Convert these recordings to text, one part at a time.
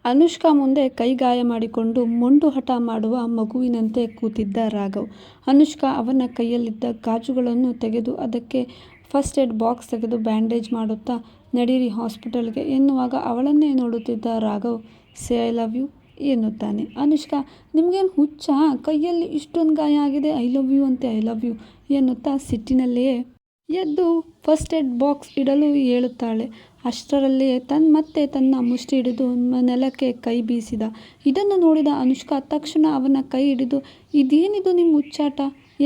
ಅನುಷ್ಕಾ ಮುಂದೆ ಕೈ ಗಾಯ ಮಾಡಿಕೊಂಡು ಮೊಂಡು ಹಠ ಮಾಡುವ ಮಗುವಿನಂತೆ ಕೂತಿದ್ದ ರಾಘವ್. ಅನುಷ್ಕಾ ಅವನ ಕೈಯಲ್ಲಿದ್ದ ಗಾಜುಗಳನ್ನು ತೆಗೆದು ಅದಕ್ಕೆ ಫಸ್ಟ್ ಏಡ್ ಬಾಕ್ಸ್ ತೆಗೆದು ಬ್ಯಾಂಡೇಜ್ ಮಾಡುತ್ತಾ ನಡೀರಿ ಹಾಸ್ಪಿಟಲ್ಗೆ ಎನ್ನುವಾಗ ಅವಳನ್ನೇ ನೋಡುತ್ತಿದ್ದ Raghav say I love you ಎನ್ನುತ್ತಾನೆ. ಅನುಷ್ಕಾ ನಿಮಗೇನು ಹುಚ್ಚ, ಕೈಯಲ್ಲಿ ಇಷ್ಟೊಂದು ಗಾಯ ಆಗಿದೆ, ಐ ಲವ್ ಯು ಅಂತೆ ಐ ಲವ್ ಯು ಎನ್ನುತ್ತಾ ಸಿಟ್ಟಿನಲ್ಲಿಯೇ ಎದ್ದು ಫಸ್ಟ್ ಏಡ್ ಬಾಕ್ಸ್ ಇಡಲು ಹೇಳುತ್ತಾಳೆ. ಅಷ್ಟರಲ್ಲಿಯೇ ಮತ್ತೆ ತನ್ನ ಮುಷ್ಟಿ ಹಿಡಿದು ನೆಲಕ್ಕೆ ಕೈ ಬೀಸಿದ. ಇದನ್ನು ನೋಡಿದ ಅನುಷ್ಕಾ ತಕ್ಷಣ ಅವನ ಕೈ ಹಿಡಿದು ಇದೇನಿದು ನಿಮ್ಮ ಹುಚ್ಚಾಟ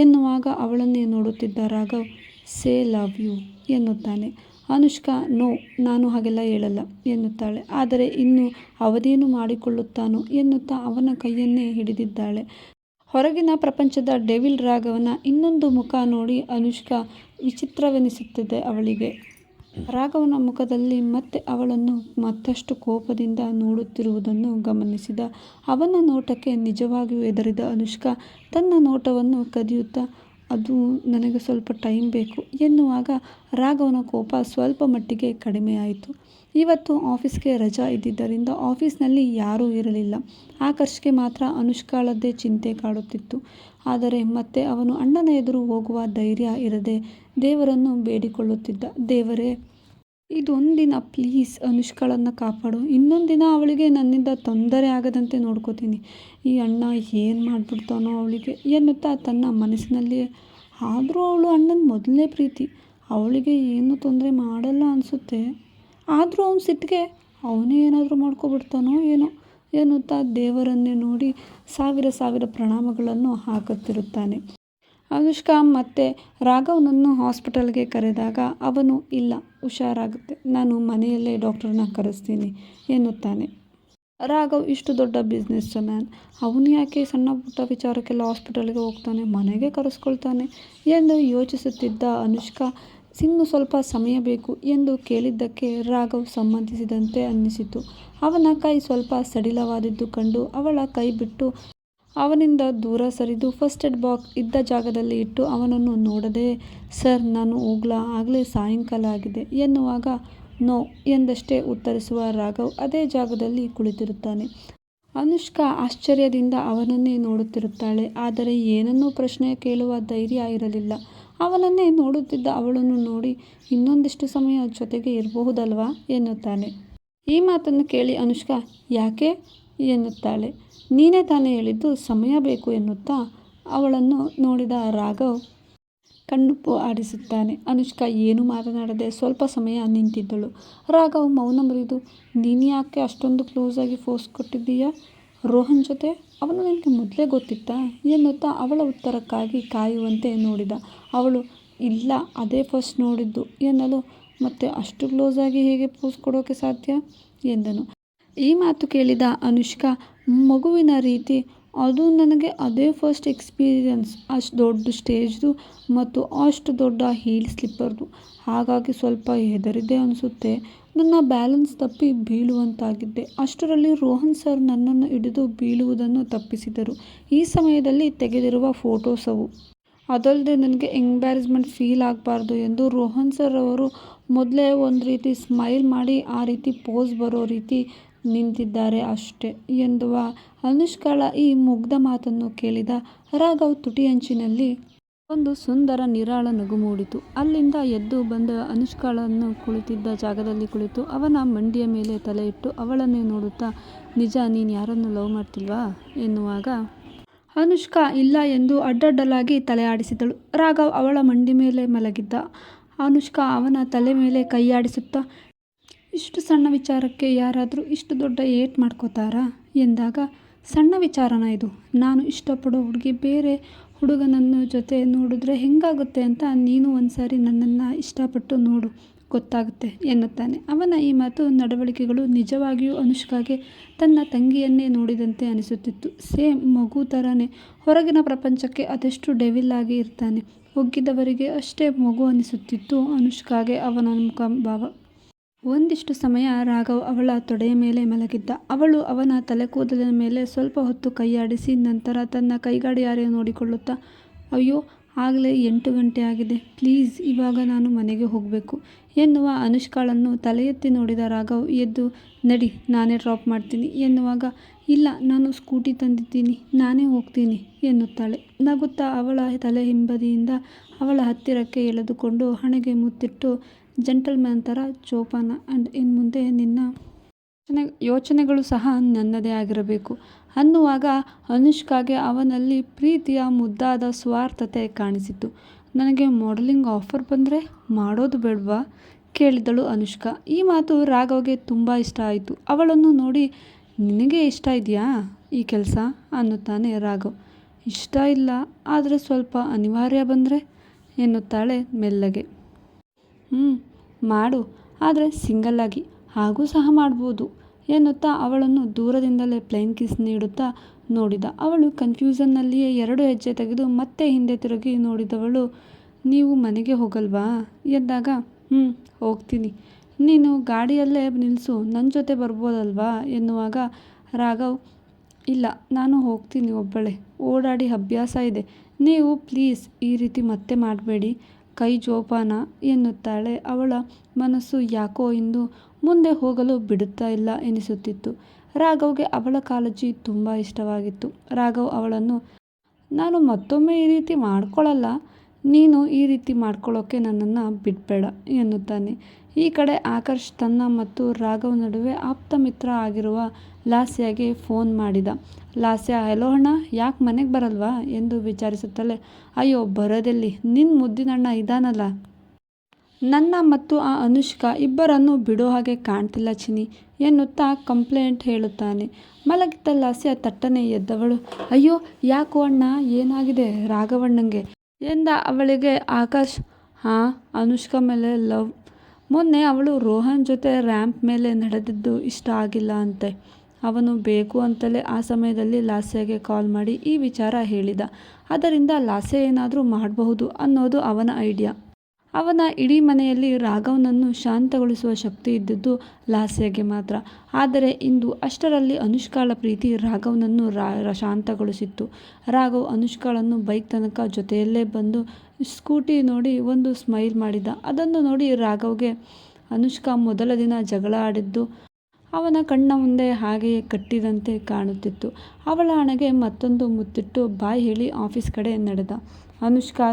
ಎನ್ನುವಾಗ ಅವಳನ್ನೇ ನೋಡುತ್ತಿದ್ದ ರಾಘವ್ ಸೇ ಲವ್ ಯು ಎನ್ನುತ್ತಾನೆ. ಅನುಷ್ಕಾ ನೋ, ನಾನು ಹಾಗೆಲ್ಲ ಹೇಳಲ್ಲ ಎನ್ನುತ್ತಾಳೆ. ಆದರೆ ಇನ್ನು ಅವನೇನು ಮಾಡಿಕೊಳ್ಳುತ್ತಾನೋ ಎನ್ನುತ್ತಾ ಅವನ ಕೈಯನ್ನೇ ಹಿಡಿದಿದ್ದಾಳೆ. ಹೊರಗಿನ ಪ್ರಪಂಚದ ಡೆವಿಲ್ ರಾಘವನ ಇನ್ನೊಂದು ಮುಖ ನೋಡಿ ಅನುಷ್ಕಾ ವಿಚಿತ್ರವೆನಿಸುತ್ತದೆ ಅವಳಿಗೆ. ರಾಘವನ ಮುಖದಲ್ಲಿ ಮತ್ತೆ ಅವಳನ್ನು ಮತ್ತಷ್ಟು ಕೋಪದಿಂದ ನೋಡುತ್ತಿರುವುದನ್ನು ಗಮನಿಸಿದ. ಅವನ ನೋಟಕ್ಕೆ ನಿಜವಾಗಿಯೂ ಹೆದರಿದ ಅನುಷ್ಕಾ ತನ್ನ ನೋಟವನ್ನು ಕದಿಯುತ್ತಾ ಅದು ನನಗೆ ಸ್ವಲ್ಪ ಟೈಮ್ ಬೇಕು ಎನ್ನುವಾಗ ರಾಘವನ ಕೋಪ ಸ್ವಲ್ಪ ಮಟ್ಟಿಗೆ ಕಡಿಮೆಯಾಯಿತು. ಇವತ್ತು ಆಫೀಸ್ಗೆ ರಜಾ ಇದ್ದಿದ್ದರಿಂದ ಆಫೀಸ್ನಲ್ಲಿ ಯಾರೂ ಇರಲಿಲ್ಲ. ಆಕರ್ಷ್ಗೆ ಮಾತ್ರ ಅನುಷ್ಕಾಳದ್ದೇ ಚಿಂತೆ ಕಾಡುತ್ತಿತ್ತು. ಆದರೆ ಮತ್ತೆ ಅವನು ಅಣ್ಣನ ಎದುರು ಹೋಗುವ ಧೈರ್ಯ ಇರದೆ ದೇವರನ್ನು ಬೇಡಿಕೊಳ್ಳುತ್ತಿದ್ದ. ದೇವರೇ, ಇದೊಂದಿನ ಪ್ಲೀಸ್ ಅನುಷ್ಕಾಳನ್ನು ಕಾಪಾಡು, ಇನ್ನೊಂದು ದಿನ ಅವಳಿಗೆ ನನ್ನಿಂದ ತೊಂದರೆ ಆಗದಂತೆ ನೋಡ್ಕೋತೀನಿ, ಈ ಅಣ್ಣ ಏನು ಮಾಡಿಬಿಡ್ತಾನೋ ಅವಳಿಗೆ ಎನ್ನುತ್ತಾ ತನ್ನ ಮನಸ್ಸಿನಲ್ಲಿಯೇ. ಆದರೂ ಅವಳು ಅಣ್ಣನ ಮೊದಲನೇ ಪ್ರೀತಿ, ಅವಳಿಗೆ ಏನು ತೊಂದರೆ ಮಾಡಲ್ಲ ಅನಿಸುತ್ತೆ. ಆದರೂ ಅವನ ಸಿಟ್ಟಿಗೆ ಅವನೇ ಏನಾದರೂ ಮಾಡ್ಕೊಬಿಡ್ತಾನೋ ಏನೋ ಎನ್ನುತ್ತಾ ದೇವರನ್ನೇ ನೋಡಿ ಸಾವಿರ ಪ್ರಣಾಮಗಳನ್ನು ಹಾಕುತ್ತಿರುತ್ತಾನೆ. ಅನುಷ್ಕಾ ಮತ್ತೆ ರಾಘವನನ್ನು ಹಾಸ್ಪಿಟಲ್ಗೆ ಕರೆದಾಗ ಅವನು ಇಲ್ಲ, ಹುಷಾರಾಗುತ್ತೆ, ನಾನು ಮನೆಯಲ್ಲೇ ಡಾಕ್ಟರ್ನ ಕರೆಸ್ತೀನಿ ಎನ್ನುತ್ತಾನೆ. ರಾಘವ್ ಇಷ್ಟು ದೊಡ್ಡ ಬಿಸ್ನೆಸ್ ಮ್ಯಾನ್, ಅವನು ಯಾಕೆ ಸಣ್ಣ ಪುಟ್ಟ ವಿಚಾರಕ್ಕೆಲ್ಲ ಹಾಸ್ಪಿಟಲ್ಗೆ ಹೋಗ್ತಾನೆ, ಮನೆಗೆ ಕರೆಸ್ಕೊಳ್ತಾನೆ ಎಂದು ಯೋಚಿಸುತ್ತಿದ್ದ ಅನುಷ್ಕಾ ಇನ್ನು ಸ್ವಲ್ಪ ಸಮಯ ಬೇಕು ಎಂದು ಕೇಳಿದ್ದಕ್ಕೆ ರಾಘವ್ ಸಮ್ಮತಿಸಿದಂತೆ ಅನ್ನಿಸಿತು. ಅವನ ಕೈ ಸ್ವಲ್ಪ ಸಡಿಲವಾದದ್ದು ಕಂಡು ಅವಳ ಕೈ ಬಿಟ್ಟು ಅವನಿಂದ ದೂರ ಸರಿದು ಫಸ್ಟ್ ಏಡ್ ಬಾಕ್ಸ್ ಇದ್ದ ಜಾಗದಲ್ಲಿ ಇಟ್ಟು ಅವನನ್ನು ನೋಡದೆ ಸರ್ ನಾನು ಹೋಗ್ಲಾ, ಆಗಲೇ ಸಾಯಂಕಾಲ ಆಗಿದೆ ಎನ್ನುವಾಗ ನೋ ಎಂದಷ್ಟೇ ಉತ್ತರಿಸುವ ರಾಘವ್ ಅದೇ ಜಾಗದಲ್ಲಿ ಕುಳಿತಿರುತ್ತಾನೆ. ಅನುಷ್ಕಾ ಆಶ್ಚರ್ಯದಿಂದ ಅವನನ್ನೇ ನೋಡುತ್ತಿರುತ್ತಾಳೆ. ಆದರೆ ಏನನ್ನೂ ಪ್ರಶ್ನೆ ಕೇಳುವ ಧೈರ್ಯ ಇರಲಿಲ್ಲ. ಅವನನ್ನೇ ನೋಡುತ್ತಿದ್ದ ಅವಳನ್ನು ನೋಡಿ ಇನ್ನೊಂದಿಷ್ಟು ಸಮಯ ಜೊತೆಗೆ ಇರಬಹುದಲ್ವಾ ಎನ್ನುತ್ತಾನೆ. ಈ ಮಾತನ್ನು ಕೇಳಿ ಅನುಷ್ಕಾ ಯಾಕೆ ಎನ್ನುತ್ತಾಳೆ. ನೀನೇ ತಾನೇ ಹೇಳಿದ್ದು ಸಮಯ ಬೇಕು ಎನ್ನುತ್ತಾ ಅವಳನ್ನು ನೋಡಿದ ರಾಘವ್ ಕಣ್ಣುಪ್ಪು ಆಡಿಸುತ್ತಾನೆ. ಅನುಷ್ಕಾ ಏನೂ ಮಾತನಾಡದೆ ಸ್ವಲ್ಪ ಸಮಯ ನಿಂತಿದ್ದಳು. ರಾಘವ್ ಮೌನ ಮುರಿದು ನೀನು ಯಾಕೆ ಅಷ್ಟೊಂದು ಕ್ಲೋಸಾಗಿ ಫೋರ್ಸ್ ಕೊಟ್ಟಿದ್ದೀಯಾ ರೋಹನ್ ಜೊತೆ, ಅವನು ನಿನಗೆ ಮೊದಲೇ ಗೊತ್ತಿತ್ತಾ ಎನ್ನುತ್ತಾ ಅವಳ ಉತ್ತರಕ್ಕಾಗಿ ಕಾಯುವಂತೆ ನೋಡಿದ. ಅವಳು ಇಲ್ಲ, ಅದೇ ಫಸ್ಟ್ ನೋಡಿದ್ದು ಎನ್ನಲು ಮತ್ತೆ ಅಷ್ಟು ಕ್ಲೋಸಾಗಿ ಹೇಗೆ ಪೋಸ್ ಕೊಡೋಕೆ ಸಾಧ್ಯ ಎಂದನು. ಈ ಮಾತು ಕೇಳಿದ ಅನುಷ್ಕಾ ಮಗುವಿನ ರೀತಿ ಅದು ನನಗೆ ಅದೇ ಫಸ್ಟ್ ಎಕ್ಸ್ಪೀರಿಯನ್ಸ್, ಅಷ್ಟು ದೊಡ್ಡ ಸ್ಟೇಜ್ದು ಮತ್ತು ಅಷ್ಟು ದೊಡ್ಡ ಹೀಲ್ ಸ್ಲಿಪ್ಪರ್ದು, ಹಾಗಾಗಿ ಸ್ವಲ್ಪ ಹೆದರಿದೆ ಅನಿಸುತ್ತೆ, ನನ್ನ ಬ್ಯಾಲೆನ್ಸ್ ತಪ್ಪಿ ಬೀಳುವಂತಾಗಿದ್ದೆ. ಅಷ್ಟರಲ್ಲಿ ರೋಹನ್ ಸರ್ ನನ್ನನ್ನು ಹಿಡಿದು ಬೀಳುವುದನ್ನು ತಪ್ಪಿಸಿದರು. ಈ ಸಮಯದಲ್ಲಿ ತೆಗೆದಿರುವ ಫೋಟೋಸ್ ಅವು. ಅದಲ್ಲದೆ ನನಗೆ ಎಂಬ್ಯಾರಸ್ಮೆಂಟ್ ಫೀಲ್ ಆಗಬಾರ್ದು ಎಂದು ರೋಹನ್ ಸರ್ ಅವರು ಮೊದಲೇ ಒಂದು ರೀತಿ ಸ್ಮೈಲ್ ಮಾಡಿ ಆ ರೀತಿ ಪೋಸ್ ಬರೋ ರೀತಿ ನಿಂತಿದ್ದಾರೆ ಅಷ್ಟೇ ಎಂದುವ ಅನುಷ್ಕಾಳ ಈ ಮುಗ್ಧ ಮಾತನ್ನು ಕೇಳಿದ ರಾಘವ್ ತುಟಿಯಂಚಿನಲ್ಲಿ ಒಂದು ಸುಂದರ ನಿರಾಳ ನಗು ಮೂಡಿತು. ಅಲ್ಲಿಂದ ಎದ್ದು ಬಂದ ಅನುಷ್ಕಾಳನ್ನು ಕುಳಿತಿದ್ದ ಜಾಗದಲ್ಲಿ ಕುಳಿತು ಅವನ ಮಂಡಿಯ ಮೇಲೆ ತಲೆ ಇಟ್ಟು ಅವಳನ್ನೇ ನೋಡುತ್ತಾ ನಿಜ ನೀನು ಯಾರನ್ನು ಲವ್ ಮಾಡ್ತಿಲ್ವಾ ಎನ್ನುವಾಗ ಅನುಷ್ಕಾ ಇಲ್ಲ ಎಂದು ಅಡ್ಡಡ್ಡಲಾಗಿ ತಲೆ ಆಡಿಸಿದಳು. ರಾಘವ್ ಅವಳ ಮಂಡಿ ಮೇಲೆ ಮಲಗಿದ್ದ. ಅನುಷ್ಕಾ ಅವನ ತಲೆ ಮೇಲೆ ಕೈಯಾಡಿಸುತ್ತಾ ಇಷ್ಟು ಸಣ್ಣ ವಿಚಾರಕ್ಕೆ ಯಾರಾದರೂ ಇಷ್ಟು ದೊಡ್ಡ ಏಟ್ ಮಾಡ್ಕೋತಾರಾ ಎಂದಾಗ ಸಣ್ಣ ವಿಚಾರನ ಇದು, ನಾನು ಇಷ್ಟಪಡೋ ಹುಡುಗಿ ಬೇರೆ ಹುಡುಗನನ್ನು ಜೊತೆ ನೋಡಿದ್ರೆ ಹೆಂಗಾಗುತ್ತೆ ಅಂತ ನೀನು ಒಂದ್ಸಾರಿ ನನ್ನನ್ನು ಇಷ್ಟಪಟ್ಟು ನೋಡು, ಗೊತ್ತಾಗುತ್ತೆ ಎನ್ನುತ್ತಾನೆ. ಅವನ ಈ ಮಾತು ನಡವಳಿಕೆಗಳು ನಿಜವಾಗಿಯೂ ಅನುಷ್ಕಾಗೆ ತನ್ನ ತಂಗಿಯನ್ನೇ ನೋಡಿದಂತೆ ಅನಿಸುತ್ತಿತ್ತು. ಸೇಮ್ ಮಗು ಥರನೇ, ಹೊರಗಿನ ಪ್ರಪಂಚಕ್ಕೆ ಅದೆಷ್ಟು ಡೆವಿಲ್ ಆಗಿ ಇರ್ತಾನೆ, ಒಗ್ಗಿದವರಿಗೆ ಅಷ್ಟೇ ಮಗು ಅನಿಸುತ್ತಿತ್ತು ಅನುಷ್ಕಾಗೆ ಅವನ ಮುಖಭಾವ. ಒಂದಿಷ್ಟು ಸಮಯ ರಾಘವ್ ಅವಳ ತೊಡೆಯ ಮೇಲೆ ಮಲಗಿದ್ದ. ಅವಳು ಅವನ ತಲೆಕೂದಲಿನ ಮೇಲೆ ಸ್ವಲ್ಪ ಹೊತ್ತು ಕೈಯಾಡಿಸಿ ನಂತರ ತನ್ನ ಕೈಗಡಿಯಾರ ನೋಡಿಕೊಳ್ಳುತ್ತಾ ಅಯ್ಯೋ ಆಗಲೇ 8 ಗಂಟೆ ಆಗಿದೆ, ಪ್ಲೀಸ್ ಇವಾಗ ನಾನು ಮನೆಗೆ ಹೋಗಬೇಕು ಎನ್ನುವ ಅನುಷ್ಕಾಳನ್ನು ತಲೆ ಎತ್ತಿ ನೋಡಿದ ರಾಘವ್ ಎದ್ದು ನಡಿ ನಾನೇ ಡ್ರಾಪ್ ಮಾಡ್ತೀನಿ ಎನ್ನುವಾಗ ಇಲ್ಲ ನಾನು ಸ್ಕೂಟಿ ತಂದಿದ್ದೀನಿ ನಾನೇ ಹೋಗ್ತೀನಿ ಎನ್ನುತ್ತಾಳೆ. ನಗುತ್ತಾ ಅವಳ ತಲೆ ಹಿಂಬದಿಯಿಂದ ಅವಳ ಹತ್ತಿರಕ್ಕೆ ಎಳೆದುಕೊಂಡು ಹಣೆಗೆ ಮುತ್ತಿಟ್ಟು ಜೆಂಟಲ್ಮ್ಯಾನ್ ಥರ ಜೋಪಾನ ಆ್ಯಂಡ್ ಇನ್ಮುಂದೆ ನಿನ್ನ ಯೋಚನೆಗಳು ಸಹ ನನ್ನದೇ ಆಗಿರಬೇಕು ಅನ್ನುವಾಗ ಅನುಷ್ಕಾಗೆ ಅವನಲ್ಲಿ ಪ್ರೀತಿಯ ಮುದ್ದಾದ ಸ್ವಾರ್ಥತೆ ಕಾಣಿಸಿತು. ನನಗೆ ಮಾಡೆಲಿಂಗ್ ಆಫರ್ ಬಂದರೆ ಮಾಡೋದು ಬೇಡವಾ ಕೇಳಿದಳು ಅನುಷ್ಕಾ. ಈ ಮಾತು ರಾಘವ್ಗೆ ತುಂಬ ಇಷ್ಟ ಆಯಿತು. ಅವಳನ್ನು ನೋಡಿ ನಿನಗೆ ಇಷ್ಟ ಇದೆಯಾ ಈ ಕೆಲಸ ಅನ್ನುತ್ತಾನೆ ರಾಘವ್. ಇಷ್ಟ ಇಲ್ಲ, ಆದರೆ ಸ್ವಲ್ಪ ಅನಿವಾರ್ಯ ಬಂದರೆ ಎನ್ನುತ್ತಾಳೆ ಮೆಲ್ಲಗೆ. ಮಾಡು, ಆದರೆ ಸಿಂಗಲ್ ಆಗಿ ಹಾಗೂ ಸಹ ಮಾಡ್ಬೋದು ಎನ್ನುತ್ತಾ ಅವಳನ್ನು ದೂರದಿಂದಲೇ ಪ್ಲೇನ್ ಕಿಸ್ ನೀಡುತ್ತಾ ನೋಡಿದ. ಅವಳು ಕನ್ಫ್ಯೂಷನ್ನಲ್ಲಿಯೇ 2 ಹೆಜ್ಜೆ ತೆಗೆದು ಮತ್ತೆ ಹಿಂದೆ ತಿರುಗಿ ನೋಡಿದವಳು ನೀವು ಮನೆಗೆ ಹೋಗಲ್ವಾ ಎಂದಾಗ ಹೋಗ್ತೀನಿ, ನೀನು ಗಾಡಿಯಲ್ಲೇ ನಿಲ್ಲಿಸು, ನನ್ನ ಜೊತೆ ಬರ್ಬೋದಲ್ವಾ ಎನ್ನುವಾಗ ರಾಘವ್ ಇಲ್ಲ ನಾನು ಹೋಗ್ತೀನಿ ಒಬ್ಬಳೇ, ಓಡಾಡಿ ಅಭ್ಯಾಸ ಇದೆ, ನೀವು ಪ್ಲೀಸ್ ಈ ರೀತಿ ಮತ್ತೆ ಮಾಡಬೇಡಿ, ಕೈ ಜೋಪಾನ ಎನ್ನುತ್ತಾಳೆ. ಅವಳ ಮನಸ್ಸು ಯಾಕೋ ಇಂದು ಮುಂದೆ ಹೋಗಲು ಬಿಡುತ್ತಾ ಇಲ್ಲ ಎನಿಸುತ್ತಿತ್ತು. ರಾಘವ್ಗೆ ಅವಳ ಕಾಳಜಿ ತುಂಬ ಇಷ್ಟವಾಗಿತ್ತು. ರಾಘವ್ ಅವಳನ್ನು ನಾನು ಮತ್ತೊಮ್ಮೆ ಈ ರೀತಿ ಮಾಡ್ಕೊಳ್ಳಲ್ಲ, ನೀನು ಈ ರೀತಿ ಮಾಡ್ಕೊಳ್ಳೋಕ್ಕೆ ನನ್ನನ್ನು ಬಿಡಬೇಡ ಎನ್ನುತ್ತಾನೆ. ಈ ಕಡೆ ಆಕರ್ಷ್ ತನ್ನ ಮತ್ತು ರಾಘವ್ ನಡುವೆ ಆಪ್ತ ಮಿತ್ರ ಆಗಿರುವ ಲಾಸ್ಯಾಗೆ ಫೋನ್ ಮಾಡಿದ. ಲಾಸ್ಯ ಹೆಲೋ ಅಣ್ಣ, ಯಾಕೆ ಮನೆಗೆ ಬರಲ್ವಾ ಎಂದು ವಿಚಾರಿಸುತ್ತಲೇ ಅಯ್ಯೋ ಬರೋದೆಲ್ಲಿ, ನಿನ್ನ ಮುದ್ದಿನಣ್ಣ ಇದಾನಲ್ಲ, ನನ್ನ ಮತ್ತು ಆ ಅನುಷ್ಕಾ ಇಬ್ಬರನ್ನು ಬಿಡೋ ಹಾಗೆ ಕಾಣ್ತಿಲ್ಲ ಚಿನಿ ಎನ್ನುತ್ತಾ ಕಂಪ್ಲೇಂಟ್ ಹೇಳುತ್ತಾನೆ. ಮಲಗಿದ್ದ ಲಾಸ್ಯ ತಟ್ಟನೆ ಎದ್ದವಳು ಅಯ್ಯೋ ಯಾಕೋ ಅಣ್ಣ ಏನಾಗಿದೆ ರಾಘವಣ್ಣಂಗೆ ಎಂದ. ಅವಳಿಗೆ ಆಕಾಶ್ ಅನುಷ್ಕಾ ಮೇಲೆ ಲವ್, ಮೊನ್ನೆ ಅವಳು ರೋಹನ್ ಜೊತೆ ರ್ಯಾಂಪ್ ಮೇಲೆ ನಡೆದಿದ್ದು ಇಷ್ಟ ಆಗಿಲ್ಲ ಅಂತೆ, ಅವನು ಬೇಕು ಅಂತಲೇ ಆ ಸಮಯದಲ್ಲಿ ಲಾಸ್ಯಗೆ ಕಾಲ್ ಮಾಡಿ ಈ ವಿಚಾರ ಹೇಳಿದ. ಅದರಿಂದ ಲಾಸ್ಯ ಏನಾದರೂ ಮಾಡಬಹುದು ಅನ್ನೋದು ಅವನ ಐಡಿಯಾ. ಅವನ ಇಡೀ ಮನೆಯಲ್ಲಿ ರಾಘವ್ನನ್ನು ಶಾಂತಗೊಳಿಸುವ ಶಕ್ತಿ ಇದ್ದದ್ದು ಲಾಸ್ಯಗೆ ಮಾತ್ರ. ಆದರೆ ಇಂದು ಅಷ್ಟರಲ್ಲಿ ಅನುಷ್ಕಾಳ ಪ್ರೀತಿ ರಾಘವ್ನನ್ನು ಶಾಂತಗೊಳಿಸಿತ್ತು. ರಾಘವ್ ಅನುಷ್ಕಾಳನ್ನು ಬೈಕ್ ತನಕ ಜೊತೆಯಲ್ಲೇ ಬಂದು ಸ್ಕೂಟಿ ನೋಡಿ ಒಂದು ಸ್ಮೈಲ್ ಮಾಡಿದ. ಅದನ್ನು ನೋಡಿ ರಾಘವ್ಗೆ ಅನುಷ್ಕಾ ಮೊದಲ ದಿನ ಜಗಳ ಆಡಿದ್ದು ಅವನ ಕಣ್ಣ ಮುಂದೆ ಹಾಗೆಯೇ ಕಟ್ಟಿದಂತೆ ಕಾಣುತ್ತಿತ್ತು. ಅವಳ ಹಣೆಗೆ ಮತ್ತೊಂದು ಮುತ್ತಿಟ್ಟು ಬಾಯ್ ಹೇಳಿ ಆಫೀಸ್ ಕಡೆ ನಡೆದ. ಅನುಷ್ಕಾ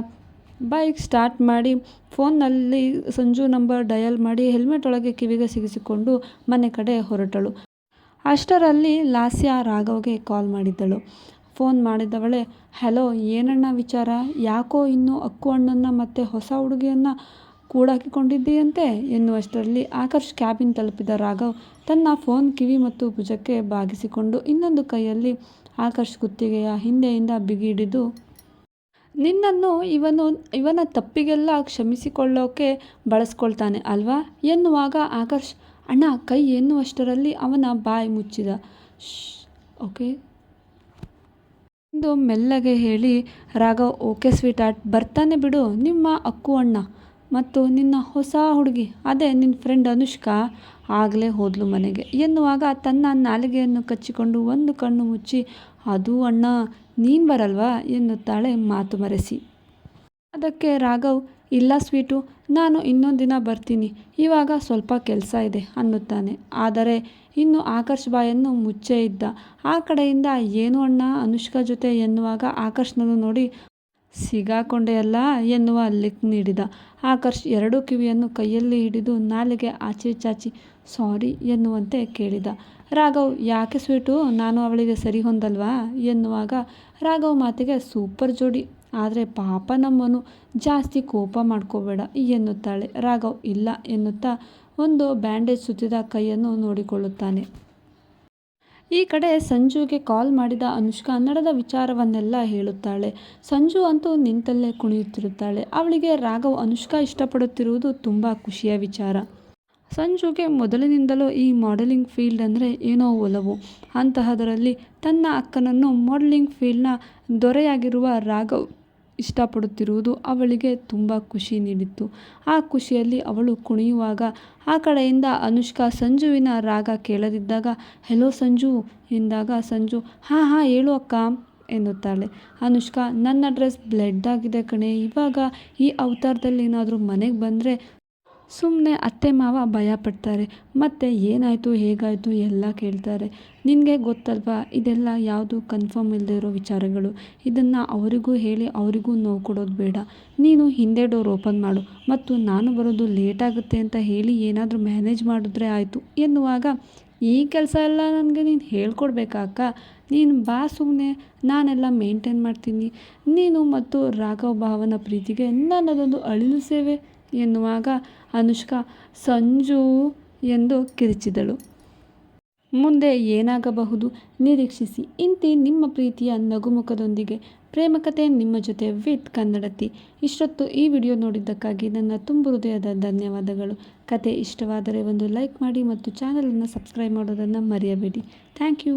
ಬೈಕ್ ಸ್ಟಾರ್ಟ್ ಮಾಡಿ ಫೋನ್ನಲ್ಲಿ ಸಂಜು ನಂಬರ್ ಡಯಲ್ ಮಾಡಿ ಹೆಲ್ಮೆಟ್ ಒಳಗೆ ಕಿವಿಗೆ ಸಿಗಿಸಿಕೊಂಡು ಮನೆ ಕಡೆ ಹೊರಟಳು. ಅಷ್ಟರಲ್ಲಿ ಲಾಸ್ಯ ರಾಘವ್ಗೆ ಕಾಲ್ ಮಾಡಿದ್ದಳು. ಫೋನ್ ಮಾಡಿದವಳೆ ಹಲೋ ಏನಣ್ಣ ವಿಚಾರ, ಯಾಕೋ ಇನ್ನೂ ಅಕ್ಕು ಅಣ್ಣನ ಮತ್ತು ಹೊಸ ಹುಡುಗಿಯನ್ನು ಕೂಡಾಕಿಕೊಂಡಿದ್ದೀಯಂತೆ ಎನ್ನುವಷ್ಟರಲ್ಲಿ ಆಕರ್ಷ್ ಕ್ಯಾಬಿನ್ ತಲುಪಿದ. ರಾಘವ್ ತನ್ನ ಫೋನ್ ಕಿವಿ ಮತ್ತು ಭುಜಕ್ಕೆ ಬಾಗಿಸಿಕೊಂಡು ಇನ್ನೊಂದು ಕೈಯಲ್ಲಿ ಆಕರ್ಷ್ ಕುತ್ತಿಗೆಯ ಹಿಂದೆಯಿಂದ ಬಿಗಿ ಹಿಡಿದು ನಿನ್ನನ್ನು ಇವನ ತಪ್ಪಿಗೆಲ್ಲ ಕ್ಷಮಿಸಿಕೊಳ್ಳೋಕೆ ಬಳಸ್ಕೊಳ್ತಾನೆ ಅಲ್ವಾ ಎನ್ನುವಾಗ ಆಕರ್ಷ್ ಅಣ್ಣ ಕೈ ಎನ್ನುವಷ್ಟರಲ್ಲಿ ಅವನ ಬಾಯಿ ಮುಚ್ಚಿದ. ಓಕೆ ಎಂದು ಮೆಲ್ಲಗೆ ಹೇಳಿ ರಾಘವ್ ಓಕೆ ಸ್ವೀಟ್ ಆರ್ಟ್, ಬರ್ತಾನೆ ಬಿಡು ನಿಮ್ಮ ಅಕ್ಕು ಅಣ್ಣ ಮತ್ತು ನಿನ್ನ ಹೊಸ ಹುಡುಗಿ, ಅದೇ ನಿನ್ನ ಫ್ರೆಂಡ್ ಅನುಷ್ಕಾ ಆಗಲೇ ಹೋದ್ಲು ಮನೆಗೆ ಎನ್ನುವಾಗ ತನ್ನ ನಾಲಿಗೆಯನ್ನು ಕಚ್ಚಿಕೊಂಡು ಒಂದು ಕಣ್ಣು ಮುಚ್ಚಿ ಅದು ಅಣ್ಣ ನೀನು ಬರಲ್ವಾ ಎನ್ನುತ್ತಾಳೆ ಮಾತು ಮರೆಸಿ. ಅದಕ್ಕೆ ರಾಘವ್ ಇಲ್ಲ ಸ್ವೀಟು, ನಾನು ಇನ್ನೊಂದು ದಿನ ಬರ್ತೀನಿ, ಇವಾಗ ಸ್ವಲ್ಪ ಕೆಲಸ ಇದೆ ಅನ್ನುತ್ತಾನೆ. ಆದರೆ ಇನ್ನು ಆಕರ್ಷ್ ಬಾಯನ್ನು ಮುಚ್ಚೇ ಇದ್ದ. ಆ ಕಡೆಯಿಂದ ಏನು ಅಣ್ಣ ಅನುಷ್ಕಾ ಜೊತೆ ಎನ್ನುವಾಗ ಆಕರ್ಷ್ನನ್ನು ನೋಡಿ ಸಿಗಾಕೊಂಡೆಯಲ್ಲ ಎನ್ನುವ ಲಿಕ್ ನೀಡಿದ. ಆಕರ್ಷ್ 2 ಕಿವಿಯನ್ನು ಕೈಯಲ್ಲಿ ಹಿಡಿದು ನಾಲಿಗೆ ಆಚೆ ಚಾಚಿ ಸಾರಿ ಎನ್ನುವಂತೆ ಕೇಳಿದ. ರಾಘವ್ ಯಾಕೆ ಸ್ವೀಟು, ನಾನು ಅವಳಿಗೆ ಸರಿ ಹೊಂದಲ್ವಾ ಎನ್ನುವಾಗ ರಾಘವ್ ಮಾತಿಗೆ ಸೂಪರ್ ಜೋಡಿ, ಆದರೆ ಪಾಪ ನಮ್ಮನು ಜಾಸ್ತಿ ಕೋಪ ಮಾಡ್ಕೋಬೇಡ ಎನ್ನುತ್ತಾಳೆ. ರಾಘವ್ ಇಲ್ಲ ಎನ್ನುತ್ತಾ ಒಂದು ಬ್ಯಾಂಡೇಜ್ ಸುತ್ತಿದ ಕೈಯನ್ನು ನೋಡಿಕೊಳ್ಳುತ್ತಾನೆ. ಈ ಕಡೆ ಸಂಜುಗೆ ಕಾಲ್ ಮಾಡಿದ ಅನುಷ್ಕಾ ನಡೆದ ವಿಚಾರವನ್ನೆಲ್ಲ ಹೇಳುತ್ತಾಳೆ. ಸಂಜು ಅಂತೂ ನಿಂತಲ್ಲೇ ಕುಣಿಯುತ್ತಿರುತ್ತಾಳೆ. ಅವಳಿಗೆ ರಾಘವ್ ಅನುಷ್ಕಾ ಇಷ್ಟಪಡುತ್ತಿರುವುದು ತುಂಬ ಖುಷಿಯ ವಿಚಾರ. ಸಂಜುಗೆ ಮೊದಲಿನಿಂದಲೂ ಈ ಮಾಡೆಲಿಂಗ್ ಫೀಲ್ಡ್ ಅಂದರೆ ಏನೋ ಒಲವು. ಅಂತಹದರಲ್ಲಿ ತನ್ನ ಅಕ್ಕನನ್ನು ಮಾಡೆಲಿಂಗ್ ಫೀಲ್ಡ್ನ ದೊರೆಯಾಗಿರುವ ರಾಘವ್ ಇಷ್ಟಪಡುತ್ತಿರುವುದು ಅವಳಿಗೆ ತುಂಬ ಖುಷಿ ನೀಡಿತ್ತು. ಆ ಖುಷಿಯಲ್ಲಿ ಅವಳು ಕುಣಿಯುವಾಗ ಆ ಕಡೆಯಿಂದ ಅನುಷ್ಕಾ ಸಂಜುವಿನ ರಾಗ ಕೇಳದಿದ್ದಾಗ ಹೆಲೋ ಸಂಜು ಎಂದಾಗ ಸಂಜು ಹಾಂ ಹೇಳು ಅಕ್ಕ ಎನ್ನುತ್ತಾಳೆ. ಅನುಷ್ಕಾ, ನನ್ನ ಡ್ರೆಸ್ ಬ್ಲಡ್ ಆಗಿದೆ ಕಣೆ, ಇವಾಗ ಈ ಅವತಾರದಲ್ಲಿ ಏನಾದರೂ ಮನೆಗೆ ಬಂದರೆ ಸುಮ್ಮನೆ ಅತ್ತೆ ಮಾವ ಭಯಪಡ್ತಾರೆ, ಮತ್ತು ಏನಾಯಿತು ಹೇಗಾಯಿತು ಎಲ್ಲ ಕೇಳ್ತಾರೆ. ನಿನಗೆ ಗೊತ್ತಲ್ವಾ, ಇದೆಲ್ಲ ಯಾವುದು ಕನ್ಫರ್ಮ್ ಇಲ್ಲದೆ ಇರೋ ವಿಚಾರಗಳು. ಇದನ್ನು ಅವರಿಗೂ ಹೇಳಿ ಅವರಿಗೂ ನೋವು ಕೊಡೋದು ಬೇಡ. ನೀನು ಹಿಂದೆ ಡೋರ್ ಓಪನ್ ಮಾಡು ಮತ್ತು ನಾನು ಬರೋದು ಲೇಟ್ ಆಗುತ್ತೆ ಅಂತ ಹೇಳಿ ಏನಾದರೂ ಮ್ಯಾನೇಜ್ ಮಾಡಿದ್ರೆ ಆಯಿತು ಎನ್ನುವಾಗ, ಈ ಕೆಲಸ ಎಲ್ಲ ನನಗೆ ನೀನು ಹೇಳ್ಕೊಡ್ಬೇಕಾ ಅಕ್ಕ? ನೀನು ಬಾ ಸುಮ್ಮನೆ, ನಾನೆಲ್ಲ ಮೇಂಟೈನ್ ಮಾಡ್ತೀನಿ. ನೀನು ಮತ್ತು ರಾಘವ್ ಭಾವನ ಪ್ರೀತಿಗೆ ನನ್ನದೊಂದು ಅಳಿಲು ಸೇವೆ ಎನ್ನುವಾಗ ಅನುಷ್ಕಾ ಸಂಜು ಎಂದು ಕಿರಿಚಿದಳು. ಮುಂದೆ ಏನಾಗಬಹುದು ನಿರೀಕ್ಷಿಸಿ. ಇಂತಿ ನಿಮ್ಮ ಪ್ರೀತಿಯ ನಗುಮುಖದೊಂದಿಗೆ ಪ್ರೇಮಕತೆ ನಿಮ್ಮ ಜೊತೆ ವಿತ್ ಕನ್ನಡತಿ. ಇಷ್ಟೊತ್ತು ಈ ವಿಡಿಯೋ ನೋಡಿದ್ದಕ್ಕಾಗಿ ನನ್ನ ತುಂಬು ಹೃದಯದ ಧನ್ಯವಾದಗಳು. ಕತೆ ಇಷ್ಟವಾದರೆ ಒಂದು ಲೈಕ್ ಮಾಡಿ ಮತ್ತು ಚಾನಲನ್ನು ಸಬ್ಸ್ಕ್ರೈಬ್ ಮಾಡೋದನ್ನು ಮರೆಯಬೇಡಿ. Thank you.